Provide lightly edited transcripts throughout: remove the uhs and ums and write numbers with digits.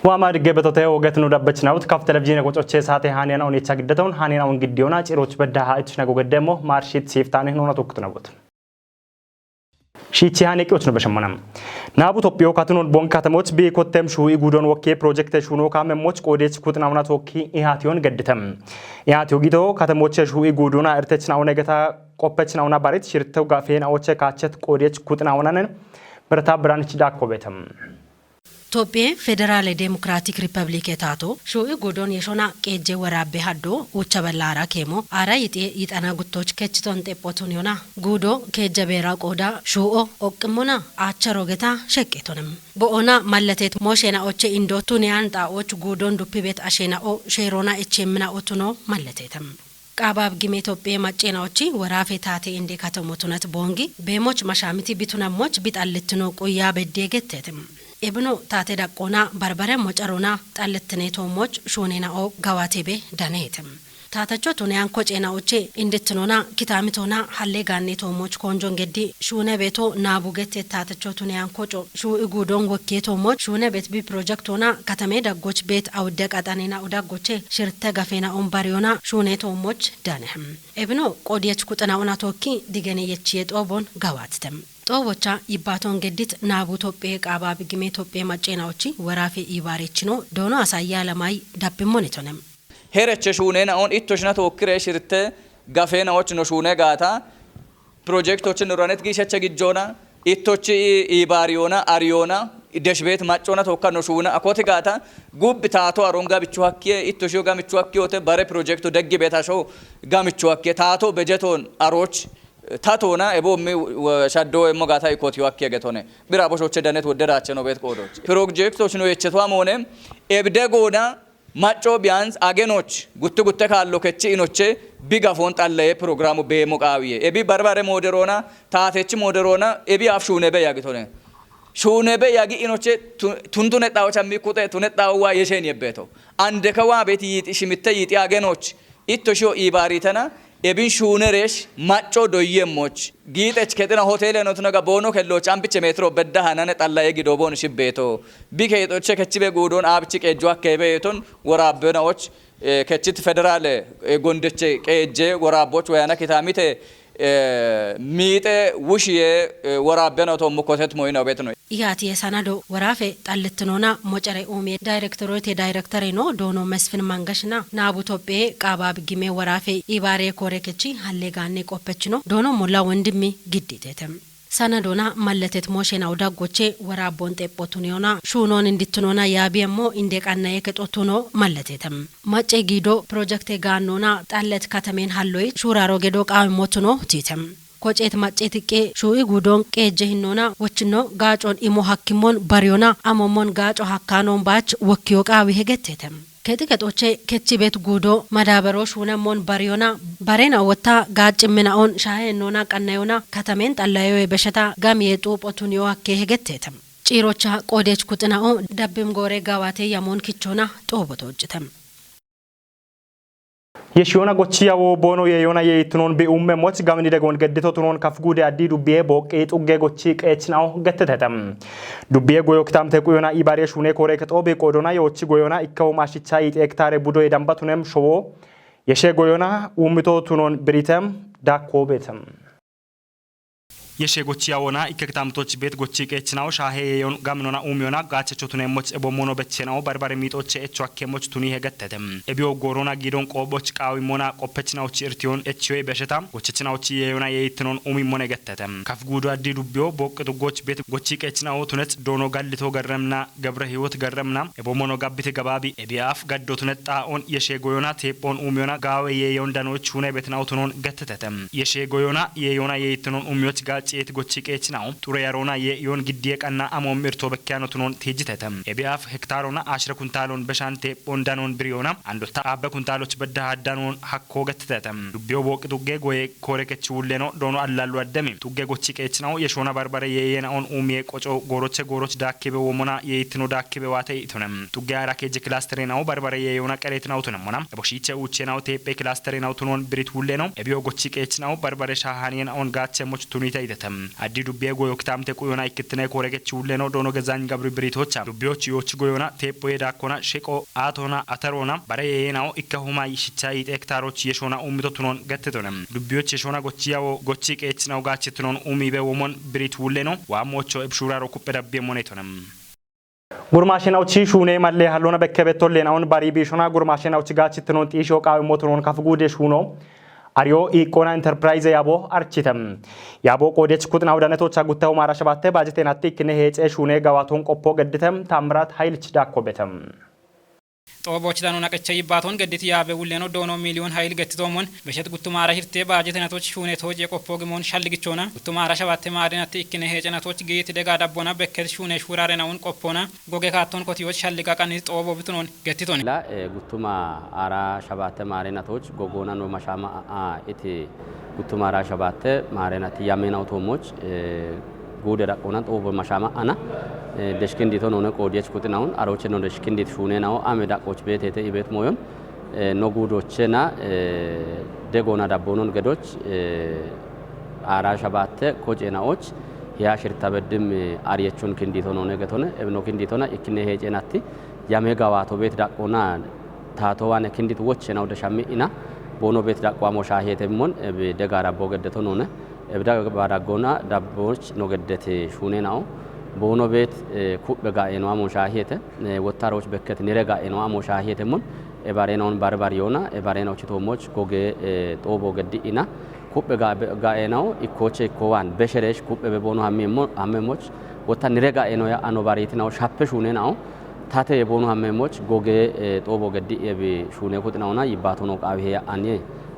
وامر جبتته وقتنو دبچناوت كاف تلفزيون قوچوچه ساعه هانينا اون يچاگدتون هانينا اون گديونا چيروچ بدها اتشناگو گدمو مارشيت سيفتانه نونا توكتناوت شيتي هانيكوچ نو بشمنام نابو توپيو كاتنون بون كاتموچ بي كوتم شوي گودون وكي پروجكت شونو كامموچ قوديچ كوتناونا توكي ايهاتيون گدتم ايهاتيو گيدو كاتموچ شوي گودونا ارتچناو نگتا قوپچناونا باريت شيرتو گافين اوچ كاچت قوديچ كوتناونانن برتا برانچ داكوبتم توبيه فدرال ديمقراطيك ريبابليك تاتو شو يغودون يشونا كيجي ورابي هادو وچبلارا كيمو ارا يطانا گوتوچ كچتون تيپوتون يونا گودو كيجبيرا قودا شو اوقمونا اچروگتا شقيتونم بونا مالتيت موشينا اوچ اندوتونيان تاوچ گودون دوپي بيت اشينا او شيرونا اچمنا اوتونو مالتيتم قاباب گيمي توبيه ماچيناوچي ورافي تاتي اندي كاتموتونت بونغي بيموچ مشامتي بيتونموچ بيطالتنو قويا بديگتتم ابنو تاتي دقونا بربره موچرونا طالتنيتو موچ شونينا او گواتيبه دانيتم تاتچو تونيان کوچينا اوچي اندتنونا كتامتونا حلي گانيتو موچ كونجون گدي شونه بيتو نابوگت تاتچو تونيان کوچو شو اگودون وكيتو موچ شونه بيت بي پروجكتونا كتامي دگوچ بيت او دق اتانينا او دگوچه شرته گفينا اون باريونا شونيتو موچ دانهم ابنو قوديچ كوتناونا توكي ديگني يچيت اوبون گواتتم ጦቦቻ ይባቶን ገዲት ናቡ ቶጴ ቃባብ ግሜ ቶጴ ማጨናዎቺ ወራፊ ይባሬችኖ ዶኖ አሳያ ለማይ ዳብሞኔቶነም ሄረቸ ሹኔና ኦን ኢቶሽና ተወክረ ሽርተ ጋፌናዎች ነው ሹኔ ጋታ ፕሮጀክቶችን ሮኔት ጊሸቸ ግጆና ኢቶች ይባሪዮና አሪዮና ደሽቤት ማጮና ተወካ ነው ሹና አኮቲ ጋታ ጉብ ታቶ አሮንጋ ብቹዋኪ ኢቶሽዮ ጋምቹዋኪ ወተ ባሬ ፕሮጀክቱ ደግ ቤታሾ ጋምቹዋኪ ታቶ በጀቶን አሮች ታቶና እቦም ሻዶ እሞጋታ ኢኮቲዮ አከገቶነ ብራቦሾች ደነት ወደራቸ ነው ቤት ቆዶች ፕሮጀክቶች ነው የቸቷ ሞኔም ኤብደጎና ማጮ ቢያንስ አገኖች ጉት ካሎ ከቺ ኢኖቼ ቢጋፎን ጣለ ፕሮግራሙ በሞቃዊየ ኤቢ በርባሬ ሞደሮና ታቴች ሞደሮና ኤቢ አፍሹነ በያግቶነ ሹነ በያጊ ኢኖቼ ቱንቱነ ጣውቻ ሚቁጠ ቱነ ጣዋ የሸን የበቶ አንደከዋ ቤት ይጥሽምተ ይጥ አገኖች ኢቶሾ ኢባሪተና ኤቢን ሹነሬሽ ማጮ ዶየሞች ጊጤች ከጥና ሆቴል ነው ተነጋ ቦኖ ከሎች አምብቸ ሜትሮ በዳሃናነ ጣላየ ጊዶቦን ሽቤቶ ቢከይጦች ከችበ ጉዶን አብጭ ቀጆ አከበየቶን ወራበናዎች ከችት ፌደራል ጎንደች ቀጄ ወራቦች ወያና ከታሚተ ሚጤ ውሽየ ወራበናው ተሞኮተት ሞይናው ቤት ነው ያቲ የሰናዶ ወራፌ ጣልትኖና ሞጨሬ ኦሜ ዳይሬክተሮት ዳይሬክተር ነው ዶኖ መስፍን ማንገሽና ናቡ ቶጴ ቃባብ ግሜ ወራፌ ኢባሬ ኮሬክቺ ሀሌጋኔ ቆፐችኖ ዶኖ ሞላ ወንድሚ ግዲቴተም ሰናዶና ማለቴት ሞሽና ወዳጎቼ ወራቦን ጤጶቱኒዮና ሹኖን እንድትኖና ያቢየሞ እንደቃናየ ከጦቱኖ ማለቴተም ማጨ ጊዶ ፕሮጀክት ጋኖና ጣለት ከተሜን ሀሎይ ሹራሮ ገዶ ቃሞቱኖ ቲተም ኮጨት ማጨትቄ ሹይ ጉዶን ቀጀህኖና ወችኖ ጋጮን ኢሞ ሐኪሞን ባሪዮና አሞሞን ጋጮ ሐካኖን ባች ወኪዮ ቃዊ ሄገተተም ከጥቅጦቼ ከቺ ቤት ጉዶ ማዳበሮሽ ሆነሞን ባሪዮና ባሬና ወታ ጋጭምናውን ሻሄኖና ቀናዮና ከተሜን ጣላዮ በሸታ ጋም የጡ ጶቱኒዮ አከ ሄገተተም ጪሮቻ ቆዴች ኩጥናኦ ዳብም ጎሬ ጋዋቴ ያሞን ኪቾና ጦቦቶጭተም የሺዮና ጎቺያው ቦኖ የዮና የይትኖን በኡመ ሞች ጋምኒ ደጎን ገድቶ ትኖን ከፍጉዴ አዲ ዱቢዬ ቦቄ ጡጌ ጎቺ ቀችናው ገተተተም ዱቢዬ ጎዮክታም ተቆዮና ኢባሬ ሹኔ ኮሬ ከጦ በቆዶና የኦቺ ጎዮና ኢከው ማሽቻ ይጤክታሬ ቡዶ የዳምባቱነም ሾቦ የሼ ጎዮና ኡምቶ ትኖን ብሪተም ዳኮቤተም የሼጎቺያውና ኢከክታምቶች ቤት ጎቺ ቀችናው ሻሄ የዮን ጋምኖና ኡሚዮና ጋቸቾቱነ ሞች እቦሞኖ በቸናው ባርባር ሚጦች እቹ አከሞች ቱኒ ሄገተተም ኤቢዮ ጎሮና ጊዶን ቆቦች ቃዊሞና ቆፐችናዎች እርቲዮን እቹ በሸታ ጎቸችናዎች የዮና የይትኖን ኡሚሞነ ገተተም ከፍጉዱ አዲ ዱቢዮ ቦቅጡጎች ቤት ጎቺ ቀችናው ቱነት ዶኖ ጋልቶ ገረምና ገብረ ህይወት ገረምና እቦሞኖ ጋቢት ገባቢ ኤቢያፍ ጋዶ ቱነጣኦን የሼጎዮና ቴጶን ኡሚዮና ጋዌ የዮን ዳኖች ሁነ ቤትናው ቱኖን ገተተተም የሼጎዮና የዮና የይትኖን ኡሚዮች ጭት ጎቺ ቀችናው ጡሬ ያሮና የዮን ግዲየ ቀና አሞም ምርቶ በካኖ ትኖን ቴጅተተም ኤቢአፍ ሄክታሮና አሽረ ኩንታሎን በሻንቴ ቦንዳኖን ብሪዮና አንዶታ አበ ኩንታሎች በዳሃዳኖን ሐኮ ገተተተም ዱቢዮ ቦቅ ጡጌ ጎዬ ኮሬከች ውሌኖ ዶኖ አላሉ አደሚ ጡጌ ጎቺ ቀችናው የሾና ባርባሬ የየናውን ኡሜ ቆጮ ጎሮች ዳክቤ ወሞና የይትኖ ዳክቤ ዋተ ይቱነም ጡጌ አራኬጅ ክላስተሬናው ባርባሬ የዮና ቀሬትናው ቱነሞና ቦሺቼ ውቼናው ቴፔ ክላስተሬናው ትኖን ብሪት ውሌኖ ኤቢዮ ጎቺ ቀችናው ባርባሬ ሻሃኒን ኦን ጋቸሞች ቱኒታ ሂደተም አዲ ዱቤ ጎዮክታም ተቆዮና ይክትነ ኮረገች ሁለኖ ዶኖ ገዛኝ ገብሩ ብሪቶች ዱቤዎች ዮች ጎዮና ቴፖ የዳኮና ሼቆ አቶና አተሮና በረየናው ኢከሁማ ይሽቻ ሄክታሮች የሾና ኡሚቶቱኖን ገትቶነም ዱቤዎች የሾና ጎቺያው ጎቺ ቄች ነው ጋችትኖን ኡሚበ ወሞን ብሪት ሁለኖ ዋሞቾ እብሹራሮ ኩበዳቤ ሞኔቶነም ጉርማሽናውቺ ሹኔ ማለ ያሎና በከበቶሌናውን ባሪ ቢሾና ጉርማሽናውቺ ጋችትኖን ጢሾ ቃው ሞቶኖን ካፍጉዴ ሹኖ አሪዮ ኢኮና ኢንተርፕራይዝ ያቦ አርቺተም ያቦ ቆዴች ኩጥናው ዳነቶች አጉታው ማራሸባተ ባጀቴናቲ ክነ ሄጨ ሹኔ ጋዋቶን ቆፖ ገድተም ታምራት ኃይልች ዳኮበተም ጦቦች ዳኑ ነቀቸ ይባቶን ገድት ያበ ውለኖ ዶኖ ሚሊዮን ኃይል ገትቶሞን በሸት ጉቱማራ ሂርቴ ባጀቴናቶች ሹኔቶች የቆፖ ግሞን ሻልግቾና ጉቱማራ ሸባተ ማድናት ኢክነ ሄጨናቶች ጌት ደጋ ዳቦና በከት ሹኔ ሹራሬናውን ቆፖና ጎገ ካቶን ኮቲዎች ሻልጋ ቀን ጦቦ ብትኖን ገትቶን ላ ጉቱማ አራ ሸባተ ማሬናቶች ጎጎና ነው ማሻማ እቲ ጉቱማራ ሸባተ ማሬናት ያሜናው ቶሞች ጉደራ ቆና ጦቦ ማሻማ አና ደሽክንዲቶ ነው ቆዲያች ኩጥናውን አሮች ነው ደሽክንዲት ሹኔናው አሜዳ ቆች ቤት የተ ይቤት ሞዮን ነው ጉዶችና ደጎና ዳቦኖን ገዶች አራ ሸባተ ኮጬናዎች ያ ሽርታ በድም አሪያቹን ክንዲቶ ነው ነገቶነ እብኖ ክንዲቶና እክነ ሄጨናቲ ያሜጋዋቶ ቤት ዳቆና ታቶዋነ ክንዲት ወች ነው ደሻሚና ቦኖ ቤት ዳቋሞ ሻሄተሞን ደጋራ ቦገደቶ ነውነ እብዳ ባዳጎና ዳቦች ነው ገደተ ሹኔናው ቦኖ ቤት ኩበጋ ኤኗ ሞሻሄተ ወታሮች በከት ንረጋ ኤኗ ሞሻሄተሞን ኤባሬናውን ባርባሪዮና ኤባሬናው ቺቶሞች ጎጌ ጦቦ ገዲኢና ኩበጋ ጋኤናው ኢኮቼ ኮዋን በሸረሽ ኩበበ ቦኖ አሜሞች ወታ ንረጋ ኤኖ ያ አኖባሪትናው ሻፕሹኔናው ታተ የቦኖ አሜሞች ጎጌ ጦቦ ገዲኤ ሹኔ ኩጥናውና ይባቶ ነው ቃቢያ አኔ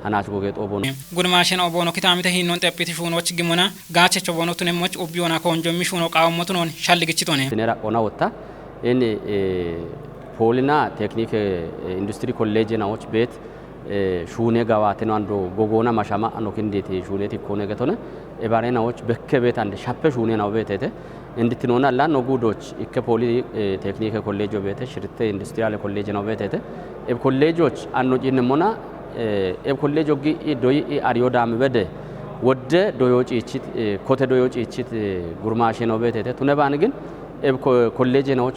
አናች ጎጌ ጦቦ ነው ጉድማሽን ኦቦኖ ኪታሚተ ሂኖን ጠጲት ሹኖች ግሙና ጋቸቾ ቦኖ ቱነሞች ኦቢዮና ኮንጆ ሚሹኖ ቃውሞቱ ነው ሻልግችቶኔ ተነራ ቆና ወጣ እኔ ፖሊና ቴክኒክ ኢንዱስትሪ ኮሌጅ ናዎች ቤት ሹኔ ጋዋቴ ነው አንዶ ጎጎና ማሻማ አኖ ክንዴት ሹኔት ኢኮኔ ገቶነ ኤባሬናዎች በከቤት አንደ ሻፔ ሹኔ ነው ቤቴተ እንድትኖና ላ ነው ጉዶች ኢከ ፖሊ ቴክኒክ ኮሌጅ ቤተ ሽርተ ኢንዱስትሪያል ኮሌጅ ነው ቤቴተ ኤብ ኮሌጆች አኖ ጂንሞና ኤብ ኮሌጅ ኦጊ ዶይ አሪዮ ዳም በደ ወደ ዶዮጪ እቺት ኮተ ዶዮጪ እቺት ጉርማሽ ነው ቤቴተ ቱነባን ግን ኤብ ኮሌጅ ነዎች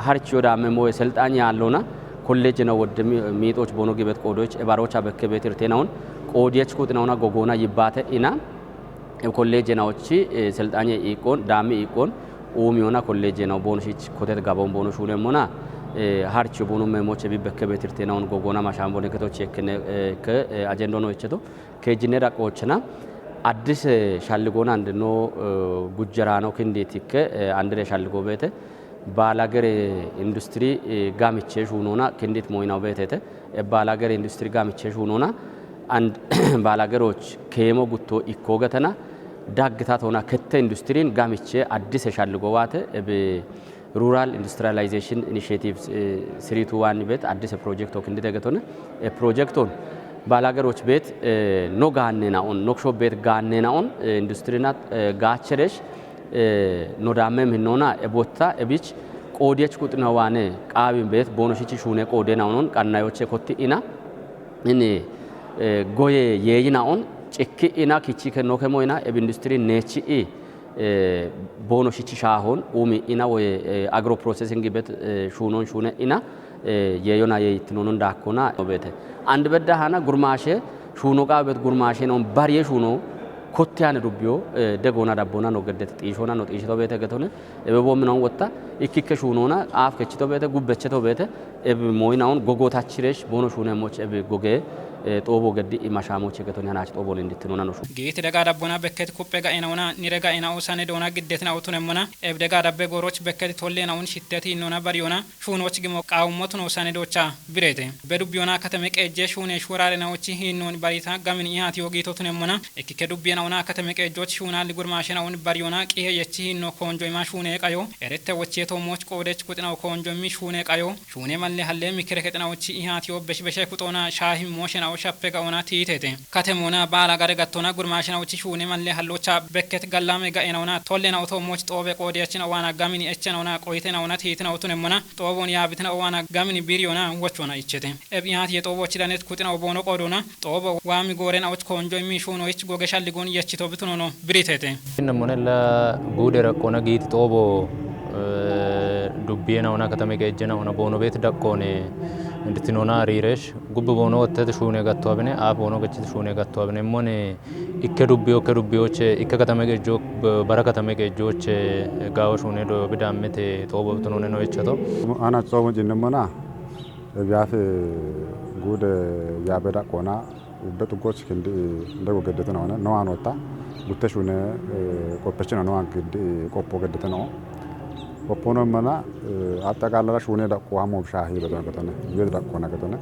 ሀርቺ ዳም ሞ ሰልጣኛ ያለውና ኮሌጅ ነው ወደ ሚጦች ቦኖ ግበት ቆዶች ኤባሮቻ በከቤት ርቴናውን ቆዲያች ኩጥናውና ጎጎና ይባተ ኢና ኤብ ኮሌጅ ነውቺ ሰልጣኛ ኢቆን ዳም ኢቆን ኡሚዮና ኮሌጅ ነው ቦኖሺች ኮተት ጋቦን ቦኖ ሹለሞና ሀርቺ ቦኖ መሞች ቢበከቤት ርቴናውን ጎጎና ማሻምቦኔ ከቶች የከነ ከአጀንዶ ነው እቸቶ ከጂኔራ ቆችና አዲስ ሻልጎና አንድኖ ጉጀራ ነው ክንዴቲከ አንድሬ ሻልጎ ቤተ ባላገር ኢንዱስትሪ ጋምቼ ሹኖና ክንዴት ሞይናው ቤተተ ባላገር ኢንዱስትሪ ጋምቼ ሹኖና አንድ ባላገሮች ከሞ ጉቶ ኢኮገተና ዳግታት ሆና ከተ ኢንዱስትሪን ጋምቼ አዲስ ሻልጎ ዋተ ሩራል ኢንዱስትሪያላይዜሽን ኢኒሺዬቲቭስ 321 ቤት አዲስ ፕሮጀክት ወክንደ ደገቶነ ፕሮጀክቶን ባላገሮች ቤት ኖ ጋኔናውን ኖክሾ ቤት ጋኔናውን ኢንዱስትሪና ጋቸረሽ ኖዳመም ሂኖና ኤቦታ ኤቢች ቆዲያች ቁጥናዋነ ቃቢን ቤት ቦኖሽቺ ሹኔ ቆዴናውን ቀናዮቼ ኮቲ ኢና እኔ ጎዬ የይናውን ጭኪ ኢና ኪቺ ከኖከሞይና ኤብ ኢንዱስትሪ ኔቺ ቦኖሽቺ ሻሆን ኡሚ ኢና ወይ አግሮ ፕሮሰሲንግ ቤት ሹኖን ሹኔ ኢና የዮና የይትኖን ዳኮና ቤት አንድ በዳሃና ጉርማሼ ሹኖ ቃቤት ጉርማሼ ነው ባሪዬ ሹኖ ኮቲያን ዱቢዮ ደጎና ዳቦና ነው ገደት ጢሾና ነው ጢሽቶ ቤተ ገቶነ እበቦም ነው ወጣ ኢኪከ ሹኖና አፍ ከችቶ ቤተ ጉበቸቶ ቤተ እብ ሞይናውን ጎጎታችሬሽ ቦኖ ሹነ ሞች እብ ጎጌ ጦቦ ገዲ ማሻሞች ገቶነ ናች ጦቦን እንድትኖና ነው ጌት ደጋ ዳቦና በከት ኮፔ ጋኢናውና ኒረጋ ኢናው ሳኔ ዶና ግደትና አውቱነሞና እብ ደጋ ዳበ ጎሮች በከት ቶሌናውን ሽተቲ ኖና ባሪዮና ሹኖች ግሞ ቃውሞት ነው ሳኔ ዶቻ ብሬቴ በዱቢዮና ከተመቀ ጀ ሹኔ ሹራሬናዎች ሂኖን ባሪታ ጋምን ኢሃት ዮጊቶ ቱነሞና እኪከ ዱቢዮናውና ከተመቀ ጆች ሹና ሊጉርማሽናውን ባሪዮና ቂሄ የቺ ሂኖ ኮንጆ ማ ሹኔ ቃዮ ኤረተ ወቼቶ ሞች ቆደች ቁጥናው ኮንጆ ሚ ሹኔ ቃዮ ሹኔ ማለ ሀለ ሚክረ ከተናዎች ኢሃት ዮ በሽበሸ ቁጦና ሻሂ ሞሽናው shappe ga'ona tiitete katemona baala gare gattona gurmaashina uchi shuune malle hallocha bekket gallame ga'enona tollena oto moch xoobe qoodiyachina wana gamini echena qoyitena ona tiitena otunemona xoobon yaabitena wana gamini biriyona wochona ichete ebiyaat yexoobochi danet kutina obono qoodona xoobo waami gorena och konjo mi shuuno ich gogeshalligon yechito bitunono biritete nammonella guudera qona giiti xoobo dubbiena ona katame geejjena ona bono beet daqqone እንድትኖና ሪሬሽ ጉብ ቦኖ ወተት ሹኔ ጋቷብኔ አፍ ቦኖ ገችት ሹኔ ጋቷብኔ ሞኔ ከዱቢዮች ከተመ ገጆ በረከተመ ገጆች ጋው ሹኔ ዶ ብዳምቴ ጦቦ ትኖነ ነው እቸቶ አና ጾሙ ጅንመና ቢያፍ ጉድ ያበዳ ቆና በጥጎች እንደ ወገደተ ነው ነው አንወጣ ጉተሹነ ቆፐች ነው አንግድ ቆፖ ገደተ ነው ቆፖኖ መና አጠቃላሽ ሆነ ዳቆ አሞብ ሻሂ በተነገተነ ይወድ ዳቆ ነገተነ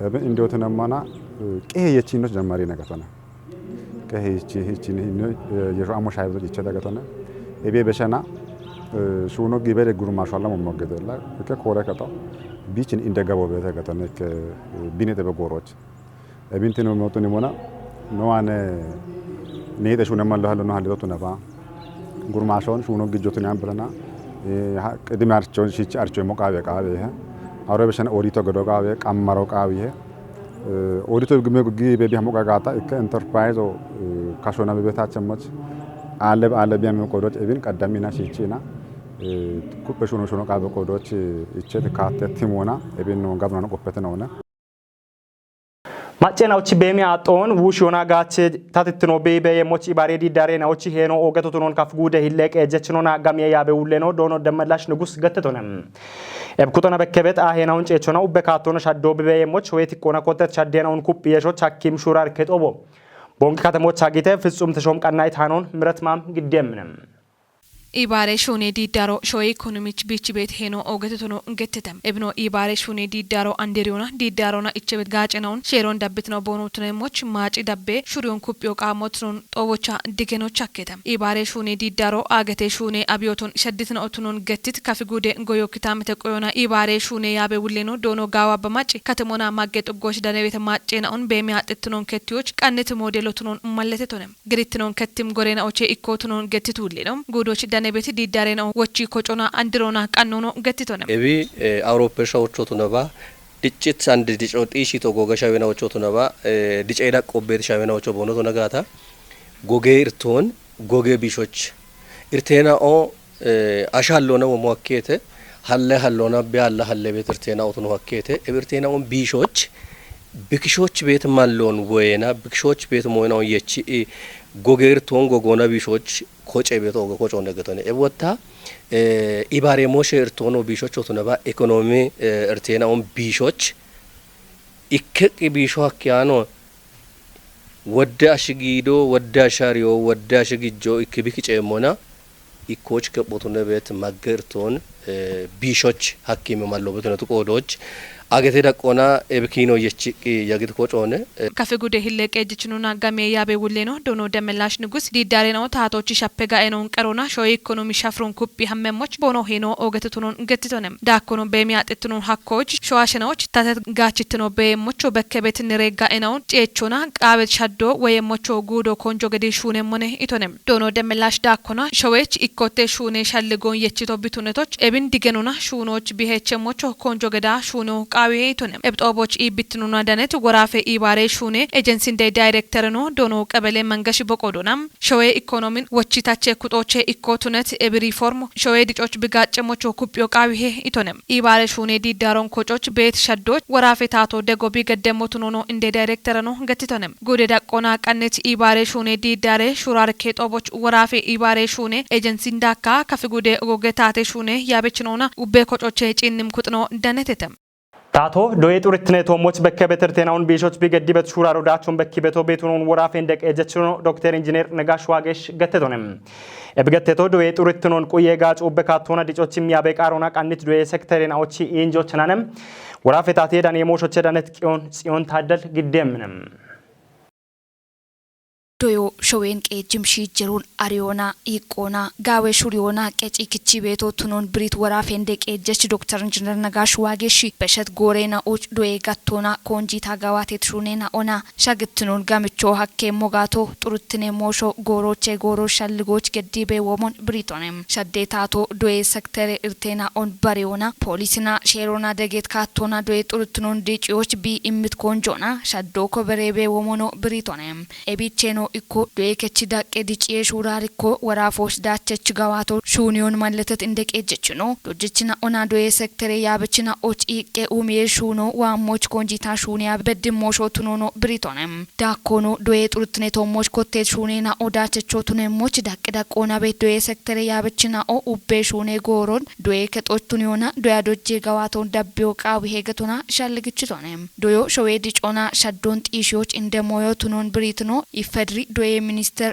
እበ እንዶተነ መና ቀሄ የቺኖች ጀማሪ ነገተነ ቀሄ ይቺ የሮ አሞ ሻሂ በተች ተገተነ እቤ በሸና ሹኖ ግበረ ጉርማሽ አለ መመገደላ ከኮረ ከታ ቢችን እንደገበው በተገተነ ቢኔተ በጎሮች እቢንተነ ሞቶነ መና ነዋነ ነይተ ሹነ ማለሃለ ነው ሀለቱ ነባ ጉርማሾን ሹኖ ግጆቱን ያምብለና ቅድም አርቾን ሲች አርቾ ሞቃቤ ቃቤ አውረ በሸነ ኦዲቶ ገዶቃቤ ቀመሮ ቃቤ ኦዲቶ ግሜ ግቤ ሞቃጋታ እከ ኢንተርፕራይዝ ካሾና በቤታቸሞች አለ ቢያም ቆዶች እብን ቀዳሚና ሲቺና ኩበሹኖ ሹኖ ቃቤ ቆዶች እቸት ካተቲሞና እብን ነው ጋብና ነው ቆፈተ ነውና ማጨናውቺ በሚያ አጦን ውሽዮና ጋች ታትትኖ ቤበ የሞቺ ባሬዲ ዳሬናውቺ ሄኖ ኦገቶቶኖን ካፍጉደ ሂለቀ ጀችኖና ጋሚያ ያበውለኖ ዶኖ ደመላሽ ንጉስ ገተቶነም ኤብኩቶና በከበት አሄናውን ጨቾናው በካቶነ ሻዶ በበ የሞች ወይት ቆና ኮተት ሻዴናውን ኩፕ የሾች ሐኪም ሹራር ከጦቦ ቦንክ ከተሞች አጊተ ፍጹም ተሾም ቀናይ ታኖን ምረትማም ግደምንም ኢባሬ ሹኔ ዲዳሮ ሾይ ኢኮኖሚች ቢች ቤት ሄኖ ኦገተቶኖ እንገተተም እብኖ ኢባሬ ሹኔ ዲዳሮ አንዴሪዮና ዲዳሮና ኢቸበት ጋጨናውን ሼሮን ዳብት ነው ቦኖትነሞች ማጪ ዳቤ ሹሪዮን ኩጵዮ ቃሞትኖን ጦቦቻ ዲገኖች አከተም ኢባሬ ሹኔ ዲዳሮ አገቴ ሹኔ አብዮቶን ሸድትነ ኦቱኖን ገትት ካፊጉዴ ጎዮክታ መተቆዮና ኢባሬ ሹኔ ያቤ ውሌኖ ዶኖ ጋዋ በማጪ ከተሞና ማገጥ ጎሽ ዳነቤተ ማጬናውን በሚያጥትኖን ከቲዎች ቀንት ሞዴሎትኖን ማለተቶነም ግሪትኖን ከቲም ጎሬና ኦቼ ኢኮትኖን ገትት ውሌኖም ጉዶች ዳነቤት ዲዳሬና ወጪ ኮጮና አንድሮና ቀኖኖ ገትቶነ ኤቢ አውሮፓ ሻውቾቱ ነባ ድጭት አንድ ድጮ ጢሺቶ ጎገሻዊና ወቾቱ ነባ ድጨይዳ ቆቤት ሻዊና ወቾ ቦኖቶ ነጋታ ጎጌርቶን ጎጌ ቢሾች ኢርቴናኦ አሻሎና ወሞከተ ሀለና ቢያላ ሀለ ቤት ኢርቴና ኦቱን ወከተ ኢርቴናውን ቢሾች ብክሾች ቤት ማሎን ወይና ብክሾች ቤት ሞይናው የቺ ጎጌርቶን ጎጎና ቢሾች ኮጨ ቤት ኮጮ ነገተነ ኤቦታ ኢባሬ ሞሽ ኢርቶኖ ቢሾች ኦቱነባ ኢኮኖሚ ኢርቴናውን ቢሾች ኢከቅ ቢሾ አኪያኖ ወዳሽጊዶ ወዳሻሪዮ ወዳሽጊጆ ኢክቢክ ጨሞና ኢኮች ከቦቱነ ቤት ማገርቶን ቢሾች ሐኪም ማለው በተነቱ ቆዶች አገቴ ደቆና ኤብኪኖ የቺ ያግት ኮጮነ ካፌጉዴ ሂለቀ ጅችኑና ጋሜ ያቤ ውሌኖ ዶኖ ደመላሽ ንጉስ ዲዳሬናው ታቶች ሻፔጋ ኤኖን ቀሮና ሾይ ኢኮኖሚ ሻፍሮን ኩፕ ያመሞች ቦኖ ሄኖ ኦገተቱኖን ገትቶነም ዳኮኖ በሚያጥትኑን ሐኮች ሸዋሽናዎች ታተት ጋችትኖ በየሞቾ በከቤት ንሬጋ ኤናውን ጨቾና ቃበት ሻዶ ወየሞቾ ጉዶ ኮንጆ ገዲ ሹኔ ሞኔ ኢቶነም ዶኖ ደመላሽ ዳኮና ሾዌች ኢኮቴ ሹኔ ሻልጎን የቺቶ ቢቱነቶች ኤብን ዲገኑና ሹኖች ቢሄቸሞቾ ኮንጆ ገዳ ሹኖ ቃዊቶንም ኤብጦቦች ኢቢትኑና ደነት ወራፌ ኢባሬ ሹኔ ኤጀንሲ እንደ ዳይሬክተር ነው ዶኖ ቀበሌ መንገሽ በቆዶናም ሾዌ ኢኮኖሚን ወቺታቸ ኩጦቼ ኢኮቱነት ኤብ ሪፎርም ሾዌ ዲጮች ቢጋጨሞቾ ኩጵዮ ቃዊሄ ኢቶንም ኢባሬ ሹኔ ዲዳሮን ኮጮች ቤት ሸዶች ወራፌ ታቶ ደጎቢ ገደሞቱኖ ነው እንደ ዳይሬክተር ነው ገትቶንም ጉዴ ዳቆና ቀነት ኢባሬ ሹኔ ዲዳሬ ሹራር ኬጦቦች ወራፌ ኢባሬ ሹኔ ኤጀንሲ እንዳካ ከፍጉዴ ኦገታቴ ሹኔ ያበችኖና ኡቤ ኮጮቼ ጪንም ኩጥኖ ደነተተም ታቶ ዶዬ ጡርትነ ቶሞች በከበተር ቴናውን ቢሾች ቢገዲበት ሹራሮ ዳቾን በኪበቶ ቤቱን ወራፌ እንደቀ ጀችኖ ዶክተር ኢንጂነር ነጋሽ ዋጌሽ ገተቶንም እብገተቶ ዶዬ ጡርትኖን ቁየ ጋጭ በካቶና ዲጮችም ያበቃሮና ቃንት ዶዬ ሴክተሪናዎች ኢንጆችናንም ወራፌ ታቴ ዳን የሞሾች ዳነት ጽዮን ታደል ግደምንም ዶዮ ሾዌን ቄጅምሺ ጀሩን አሪዮና ኢቆና ጋዌ ሹሪዮና ቄጪ ክቺ ቤቶ ቱኖን ብሪት ወራፌ እንደ ቄጀች ዶክተር ኢንጂነር ነጋሽ ዋጌሺ በሸት ጎሬና ኦጭ ዶዬ ጋቶና ኮንጂታ ጋዋቴ ትሹኔና ኦና ሻግትኑን ጋምቾ ሀኬ ሞጋቶ ጡሩትኔ ሞሾ ጎሮቼ ጎሮ ሻልጎች ገዲቤ ወሞን ብሪቶኔም ሸዴታቶ ዶዬ ሰክተሬ እርቴና ኦን ባሪዮና ፖሊስና ሼሮና ደጌት ካቶና ዶዬ ጡሩትኑን ዲጪዎች ቢ ኢምት ኮንጆና ሻዶ ኮበሬቤ ወሞኖ ብሪቶኔም ኤቢቼኖ ኢኮ ዶዬ ከቺ ዳቄ ዲጪዬ ሹራሪኮ ወራፎስ ዳቸች ጋዋቶ ሹኒዮን ማለተት እንደቄጀች ነው ዶጅችና ኦና ዶዬ ሰክተሬ ያበችና ኦጭ ኢቄ ኡሚዬ ሹኖ ዋሞች ኮንጂታ ሹኒያ በድሞሾ ቱኖኖ ብሪቶነም ዳኮኖ ዶዬ ጡርትኔ ቶሞች ኮቴት ሹኔና ኦዳቸቾ ቱኔሞች ዳቅ ዳቆና ቤት ዶዬ ሰክተሬ ያበችና ኦ ኡቤ ሹኔ ጎሮን ዶዬ ከጦቱኒዮና ዶያ ዶጄ ጋዋቶን ዳቢዮ ቃዊ ሄገቶና ሻልግችቶነም ዶዮ ሾዌ ዲጮና ሻዶን ጢሺዎች እንደሞዮ ቱኖን ብሪትኖ ይፈድሪ ዶዬ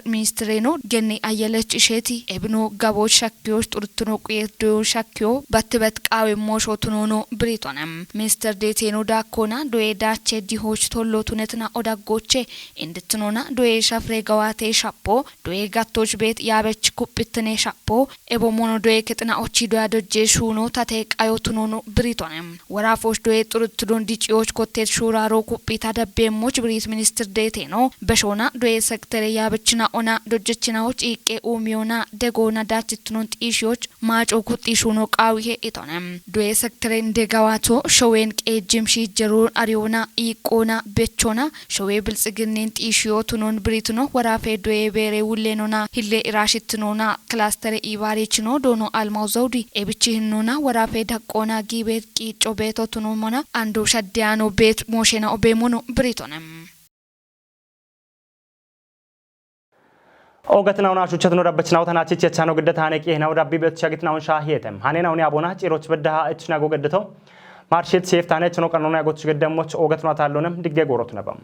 ሚኒስትሬኖ ገኔ አየለች እሸቲ ኤብኖ ጋቦች ሻኪዮች ጡርትኖ ቁየት ዶዮ ሻኪዮ ባትበት ቃዊ ሞሾ ቱኖኖ ብሪቶነም ሚኒስተር ዴቴኖ ዳኮና ዶዬ ዳቼ ዲሆች ቶሎ ቱነትና ኦዳጎቼ እንድትኖና ዶዬ ሻፍሬ ጋዋቴ ሻፖ ዶዬ ጋቶች ቤት ያበች ኩፕትኔ ሻፖ ኤቦሞኖ ዶዬ ከጥና ኦቺ ዶያ ዶጄ ሹኖ ታቴ ቃዮ ቱኖኖ ብሪቶነም ወራፎች ዶዬ ጡርትዶን ዲጪዎች ኮቴት ሹራሮ ኩፒታ ደቤሞች ብሪት ሚኒስትር ዴቴኖ በሾና ዶዬ ሰክተሬ ያበችና ኦና ዶጀችናዎች ኢቄ ኡሚዮና ደጎና ዳችትኖን ጢሺዎች ማጮ ኩጢሹኖ ቃዊሄ ኢቶነም ዶዬ ሰክተሬ እንደጋዋቶ ሾዌን ቄጅምሺ ጀሩን አሪዮና ኢቆና በቾና ሾዌ ብልጽግኔን ጢሺዮ ቱኖን ብሪትኖ ወራፌ ዶዬ ቤሬ ውሌኖና ሂሌ ኢራሽትኖና ክላስተሬ ኢባሪችኖ ዶኖ አልማው ዘውዲ ኤብቺህኖና ወራፌ ዳቆና ጊቤት ቂጮ ቤቶ ቱኖ ሞና አንዶ ሸዲያኖ ቤት ሞሼና ኦቤሞኖ ብሪቶነም ኦገትናውና ሹቸትኖ ረበችናው ተናችች የቻኖ ግደት ሃነቂ ነው ዳቢ ቤት ቻግትናውን ሻሂየተም ሃኔናውን ያቦና ጭሮች በደሃ እችና ጎገድተው ማርሼት ሴፍታኔ ቸኖ ቀኖና ያጎች ገደሞች ኦገትናው ታሎንም ድጌ ጎሮት ነበም